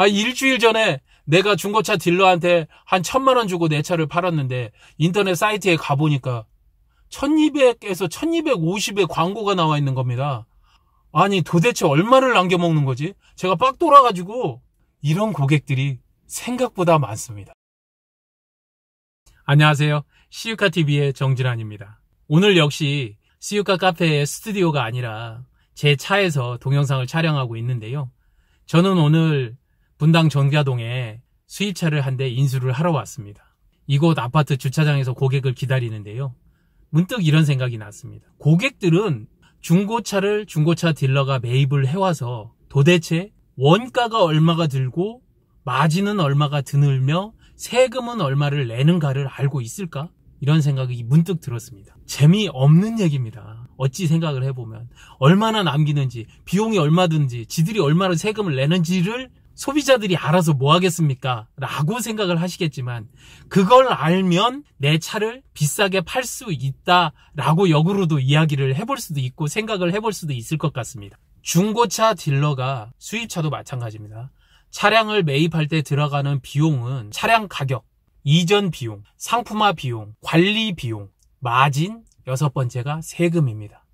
일주일 전에 내가 중고차 딜러한테 한 1,000만 원 주고 내 차를 팔았는데 인터넷 사이트에 가보니까 1200에서 1250에 광고가 나와 있는 겁니다. 아니 도대체 얼마를 남겨먹는 거지? 제가 빡 돌아가지고 이런 고객들이 생각보다 많습니다. 안녕하세요. 시유카TV의 정진환입니다. 오늘 역시 시유카 카페의 스튜디오가 아니라 제 차에서 동영상을 촬영하고 있는데요. 저는 오늘 분당 정자동에 수입차를 한 대 인수를 하러 왔습니다. 이곳 아파트 주차장에서 고객을 기다리는데요. 문득 이런 생각이 났습니다. 고객들은 중고차를 중고차 딜러가 매입을 해와서 도대체 원가가 얼마가 들고 마진은 얼마가 드늘며 세금은 얼마를 내는가를 알고 있을까? 이런 생각이 문득 들었습니다. 재미없는 얘기입니다. 어찌 생각을 해보면 얼마나 남기는지, 비용이 얼마 든지, 지들이 얼마나 세금을 내는지를 소비자들이 알아서 뭐 하겠습니까? 라고 생각을 하시겠지만 그걸 알면 내 차를 비싸게 팔 수 있다 라고 역으로도 이야기를 해볼 수도 있고 생각을 해볼 수도 있을 것 같습니다. 중고차 딜러가 수입차도 마찬가지입니다. 차량을 매입할 때 들어가는 비용은 차량 가격, 이전 비용, 상품화 비용, 관리 비용, 마진, 6번째가 세금입니다.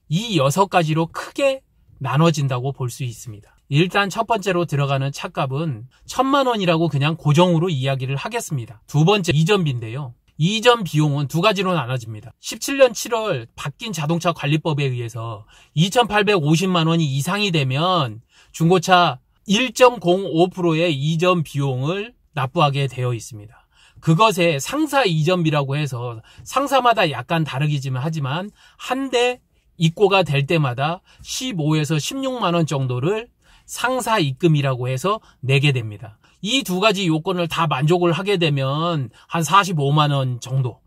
이 6가지로 크게 나눠진다고 볼 수 있습니다. 일단 첫 번째로 들어가는 차값은 1,000만 원이라고 그냥 고정으로 이야기를 하겠습니다. 두 번째 이전비인데요. 이전 비용은 두 가지로 나눠집니다. 17년 7월 바뀐 자동차 관리법에 의해서 2,850만 원이 이상이 되면 중고차 1.05%의 이전 비용을 납부하게 되어 있습니다. 그것에 상사 이전비라고 해서 상사마다 약간 다르기지만 하지만 한 대 입고가 될 때마다 15에서 16만 원 정도를 상사 입금이라고 해서 내게 됩니다. 이 두 가지 요건을 다 만족을 하게 되면 한 45만 원 정도,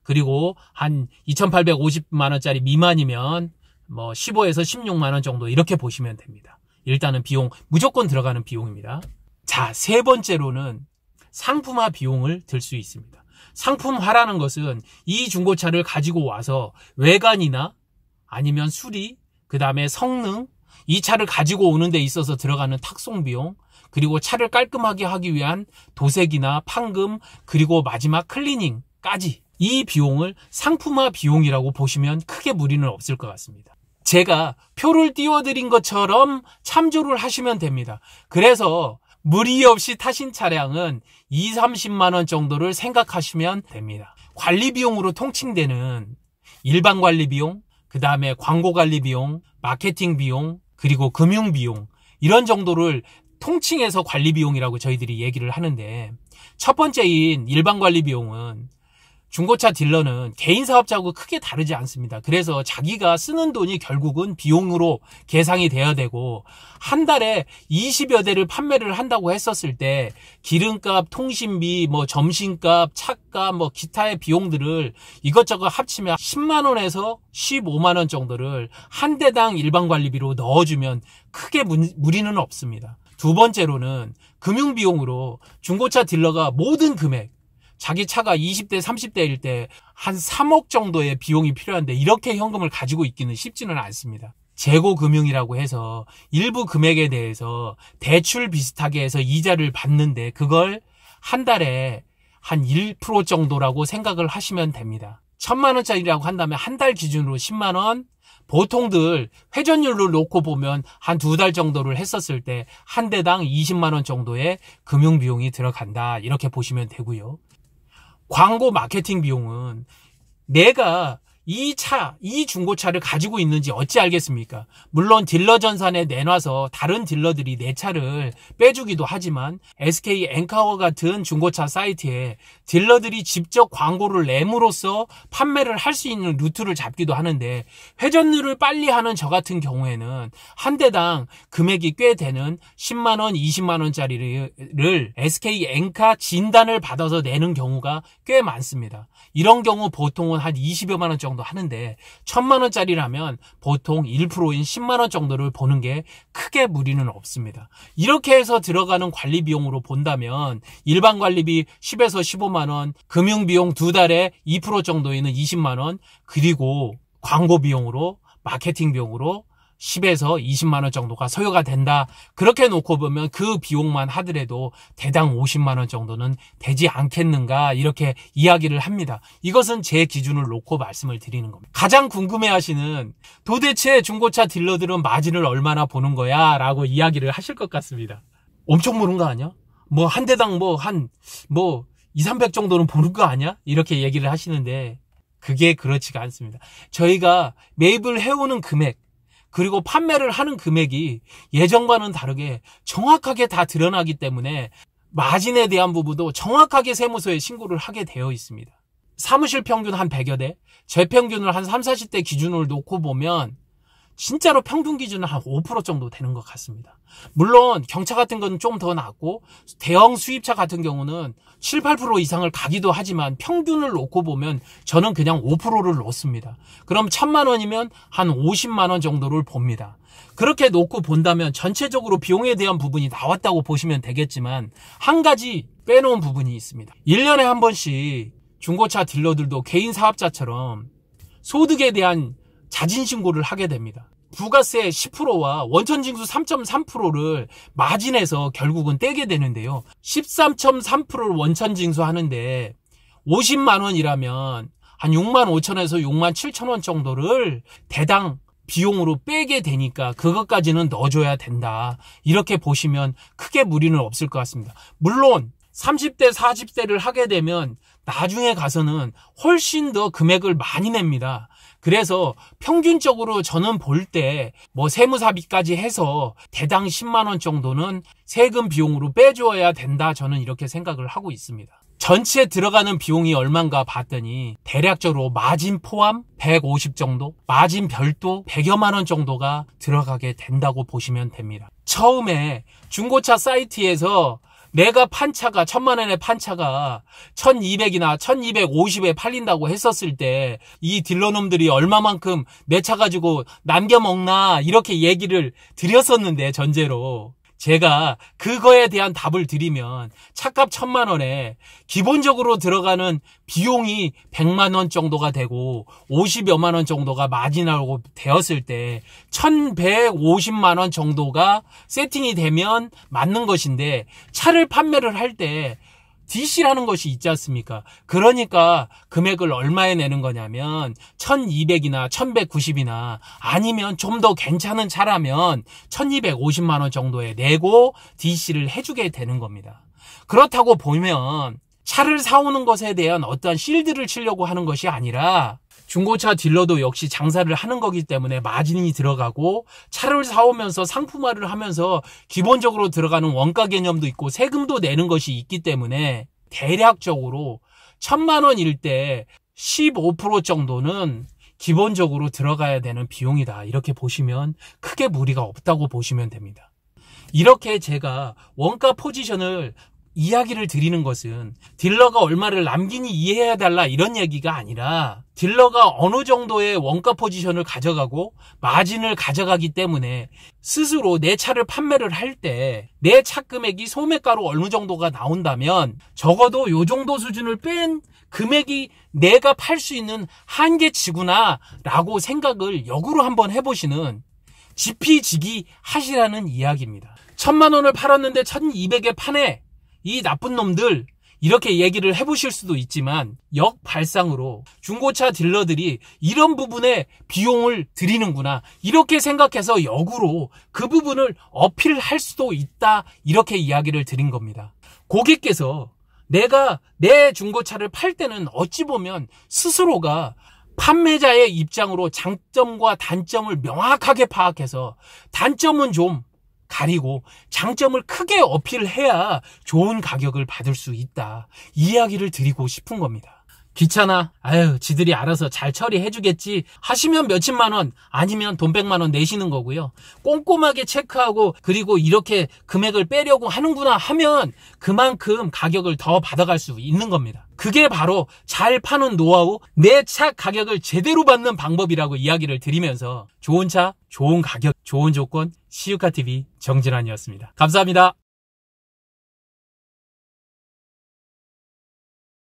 그리고 한 2,850만 원짜리 미만이면 뭐 15에서 16만 원 정도, 이렇게 보시면 됩니다. 일단은 비용, 무조건 들어가는 비용입니다. 자, 세 번째로는 상품화 비용을 들 수 있습니다. 상품화라는 것은 이 중고차를 가지고 와서 외관이나 아니면 수리, 그 다음에 성능, 이 차를 가지고 오는 데 있어서 들어가는 탁송 비용, 그리고 차를 깔끔하게 하기 위한 도색이나 판금, 그리고 마지막 클리닝까지, 이 비용을 상품화 비용이라고 보시면 크게 무리는 없을 것 같습니다. 제가 표를 띄워드린 것처럼 참조를 하시면 됩니다. 그래서 무리 없이 타신 차량은 20, 30만 원 정도를 생각하시면 됩니다. 관리 비용으로 통칭되는 일반 관리 비용, 그 다음에 광고 관리 비용, 마케팅 비용, 그리고 금융 비용, 이런 정도를 통칭해서 관리 비용이라고 저희들이 얘기를 하는데, 첫 번째인 일반 관리 비용은 중고차 딜러는 개인 사업자하고 크게 다르지 않습니다. 그래서 자기가 쓰는 돈이 결국은 비용으로 계상이 돼야 되고, 한 달에 20여 대를 판매를 한다고 했었을 때 기름값, 통신비, 뭐 점심값, 차값, 뭐 기타의 비용들을 이것저것 합치면 10만 원에서 15만 원 정도를 한 대당 일반 관리비로 넣어주면 크게 무리는 없습니다. 두 번째로는 금융 비용으로 중고차 딜러가 모든 금액, 자기 차가 20대, 30대일 때 한 3억 정도의 비용이 필요한데 이렇게 현금을 가지고 있기는 쉽지는 않습니다. 재고금융이라고 해서 일부 금액에 대해서 대출 비슷하게 해서 이자를 받는데 그걸 한 달에 한 1% 정도라고 생각을 하시면 됩니다. 1,000만 원짜리라고 한다면 한 달 기준으로 10만 원, 보통들 회전율로 놓고 보면 한 2달 정도를 했었을 때 한 대당 20만 원 정도의 금융비용이 들어간다, 이렇게 보시면 되고요. 광고 마케팅 비용은 내가 이 중고차를 가지고 있는지 어찌 알겠습니까? 물론 딜러 전산에 내놔서 다른 딜러들이 내 차를 빼주기도 하지만 SK 엔카워 같은 중고차 사이트에 딜러들이 직접 광고를 내므로써 판매를 할 수 있는 루트를 잡기도 하는데, 회전율을 빨리 하는 저 같은 경우에는 한 대당 금액이 꽤 되는 10만 원, 20만 원짜리를 SK 엔카 진단을 받아서 내는 경우가 꽤 많습니다. 이런 경우 보통은 한 20여만 원 정도 하는데 1,000만 원짜리라면 보통 1%인 10만 원 정도를 보는 게 크게 무리는 없습니다. 이렇게 해서 들어가는 관리 비용으로 본다면 일반 관리비 10에서 15만 원, 금융 비용 두 달에 2% 정도에는 20만 원, 그리고 광고 비용으로, 마케팅 비용으로 10에서 20만 원 정도가 소요가 된다. 그렇게 놓고 보면 그 비용만 하더라도 대당 50만 원 정도는 되지 않겠는가 이렇게 이야기를 합니다. 이것은 제 기준을 놓고 말씀을 드리는 겁니다. 가장 궁금해하시는 도대체 중고차 딜러들은 마진을 얼마나 보는 거야? 라고 이야기를 하실 것 같습니다. 엄청 보는 거 아니야? 뭐 한 대당 한 2, 300 정도는 보는 거 아니야? 이렇게 얘기를 하시는데 그게 그렇지가 않습니다. 저희가 매입을 해오는 금액 그리고 판매를 하는 금액이 예전과는 다르게 정확하게 다 드러나기 때문에 마진에 대한 부분도 정확하게 세무서에 신고를 하게 되어 있습니다. 사무실 평균 한 100여 대, 제 평균을 한 3, 40대 기준을 놓고 보면 진짜로 평균 기준은 한 5% 정도 되는 것 같습니다. 물론 경차 같은 건 좀 더 낮고 대형 수입차 같은 경우는 7, 8% 이상을 가기도 하지만 평균을 놓고 보면 저는 그냥 5%를 놓습니다. 그럼 1,000만 원이면 한 50만 원 정도를 봅니다. 그렇게 놓고 본다면 전체적으로 비용에 대한 부분이 나왔다고 보시면 되겠지만 한 가지 빼놓은 부분이 있습니다. 1년에 한 번씩 중고차 딜러들도 개인 사업자처럼 소득에 대한 자진신고를 하게 됩니다. 부가세 10%와 원천징수 3.3%를 마진해서 결국은 떼게 되는데요. 13.3%를 원천징수 하는데 50만 원이라면 한 6만 5천에서 6만 7천 원 정도를 대당 비용으로 빼게 되니까 그것까지는 넣어줘야 된다. 이렇게 보시면 크게 무리는 없을 것 같습니다. 물론 30대, 40대를 하게 되면 나중에 가서는 훨씬 더 금액을 많이 냅니다. 그래서 평균적으로 저는 볼 때 세무사비까지 해서 대당 10만 원 정도는 세금 비용으로 빼줘야 된다. 저는 이렇게 생각을 하고 있습니다. 전체 들어가는 비용이 얼마인가 봤더니 대략적으로 마진 포함 150 정도, 마진 별도 100여만 원 정도가 들어가게 된다고 보시면 됩니다. 처음에 중고차 사이트에서 내가 판 차가 1,000만 원의 판 차가 1,200이나 1,250에 팔린다고 했었을 때 이 딜러놈들이 얼마만큼 내 차 가지고 남겨먹나 이렇게 얘기를 드렸었는데 전제로 제가 그거에 대한 답을 드리면 차값 1,000만 원에 기본적으로 들어가는 비용이 100만 원 정도가 되고 50여만 원 정도가 마진하고 되었을 때 1,150만 원 정도가 세팅이 되면 맞는 것인데 차를 판매를 할 때 DC라는 것이 있지 않습니까? 그러니까 금액을 얼마에 내는 거냐면 1,200이나 1,190이나 아니면 좀 더 괜찮은 차라면 1,250만 원 정도에 내고 DC를 해주게 되는 겁니다. 그렇다고 보면 차를 사오는 것에 대한 어떠한 실드를 치려고 하는 것이 아니라 중고차 딜러도 역시 장사를 하는 거기 때문에 마진이 들어가고 차를 사오면서 상품화를 하면서 기본적으로 들어가는 원가 개념도 있고 세금도 내는 것이 있기 때문에 대략적으로 1,000만 원일 때 15% 정도는 기본적으로 들어가야 되는 비용이다. 이렇게 보시면 크게 무리가 없다고 보시면 됩니다. 이렇게 제가 원가 포지션을 이야기를 드리는 것은 딜러가 얼마를 남기니 이해해달라 이런 얘기가 아니라 딜러가 어느 정도의 원가 포지션을 가져가고 마진을 가져가기 때문에 스스로 내 차를 판매를 할 때 내 차 금액이 소매가로 어느 정도가 나온다면 적어도 요 정도 수준을 뺀 금액이 내가 팔 수 있는 한계치구나 라고 생각을 역으로 한번 해보시는 지피지기 하시라는 이야기입니다. 1,000만 원을 팔았는데 1,200에 파네. 이 나쁜 놈들 이렇게 얘기를 해보실 수도 있지만 역발상으로 중고차 딜러들이 이런 부분에 비용을 들이는구나 이렇게 생각해서 역으로 그 부분을 어필할 수도 있다 이렇게 이야기를 드린 겁니다. 고객께서 내가 내 중고차를 팔 때는 어찌 보면 스스로가 판매자의 입장으로 장점과 단점을 명확하게 파악해서 단점은 좀 가리고 장점을 크게 어필해야 좋은 가격을 받을 수 있다. 이 이야기를 드리고 싶은 겁니다. 귀찮아. 지들이 알아서 잘 처리해주겠지 하시면 몇십만 원 아니면 돈 100만 원 내시는 거고요. 꼼꼼하게 체크하고 그리고 이렇게 금액을 빼려고 하는구나 하면 그만큼 가격을 더 받아갈 수 있는 겁니다. 그게 바로 잘 파는 노하우, 내 차 가격을 제대로 받는 방법이라고 이야기를 드리면서 좋은 차, 좋은 가격, 좋은 조건, 시우카TV 정진환이었습니다. 감사합니다.